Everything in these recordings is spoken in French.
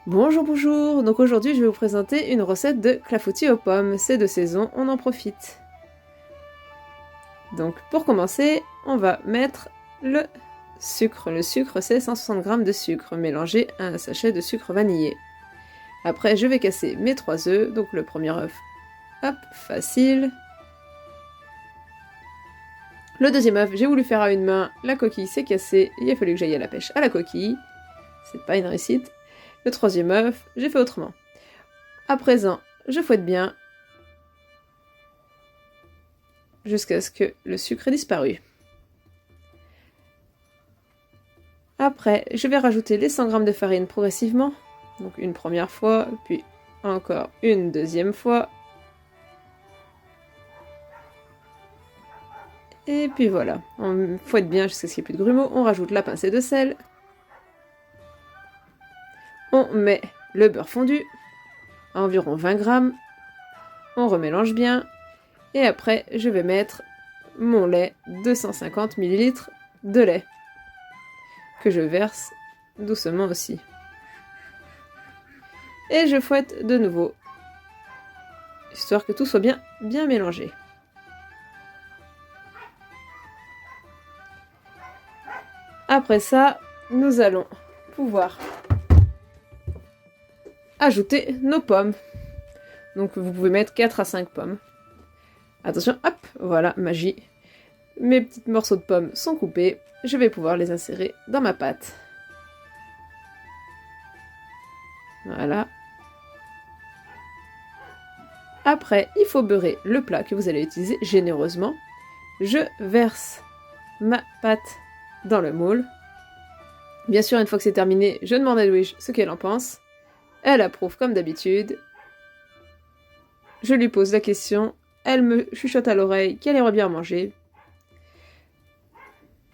Bonjour, bonjour. Donc aujourd'hui, je vais vous présenter une recette de clafoutis aux pommes. C'est de saison, on en profite. Donc pour commencer, on va mettre le sucre. Le sucre, c'est 160 g de sucre mélangé à un sachet de sucre vanillé. Après, je vais casser mes 3 œufs. Donc le premier œuf, hop, facile. Le deuxième œuf, j'ai voulu faire à une main. La coquille s'est cassée. Il a fallu que j'aille à la pêche à la coquille. C'est pas une réussite. Le troisième œuf, j'ai fait autrement. À présent, je fouette bien jusqu'à ce que le sucre ait disparu. Après, je vais rajouter les 100 g de farine progressivement. Donc une première fois, puis encore une deuxième fois. Et puis voilà, on fouette bien jusqu'à ce qu'il n'y ait plus de grumeaux. On rajoute la pincée de sel. On met le beurre fondu, à environ 20 g. On remélange bien. Et après, je vais mettre mon lait, 250 ml de lait, que je verse doucement aussi. Et je fouette de nouveau, histoire que tout soit bien mélangé. Après ça, nous allons pouvoir ajouter nos pommes. Donc vous pouvez mettre 4 à 5 pommes. Attention, hop, voilà, magie. Mes petits morceaux de pommes sont coupés. Je vais pouvoir les insérer dans ma pâte. Voilà. Après, il faut beurrer le plat que vous allez utiliser généreusement. Je verse ma pâte dans le moule. Bien sûr, une fois que c'est terminé, je demande à Louise ce qu'elle en pense. Elle approuve comme d'habitude. Je lui pose la question. Elle me chuchote à l'oreille qu'elle aimerait bien manger.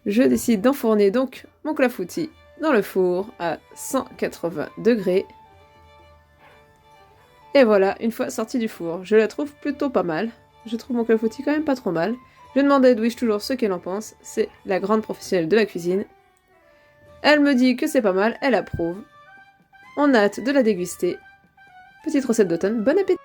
Je décide d'enfourner donc mon clafoutis dans le four à 180 degrés. Et voilà, une fois sorti du four, je la trouve plutôt pas mal. Je trouve mon clafoutis quand même pas trop mal. Je demande à Edwige toujours ce qu'elle en pense. C'est la grande professionnelle de la cuisine. Elle me dit que c'est pas mal, elle approuve. On a hâte de la déguster. Petite recette d'automne, bon appétit!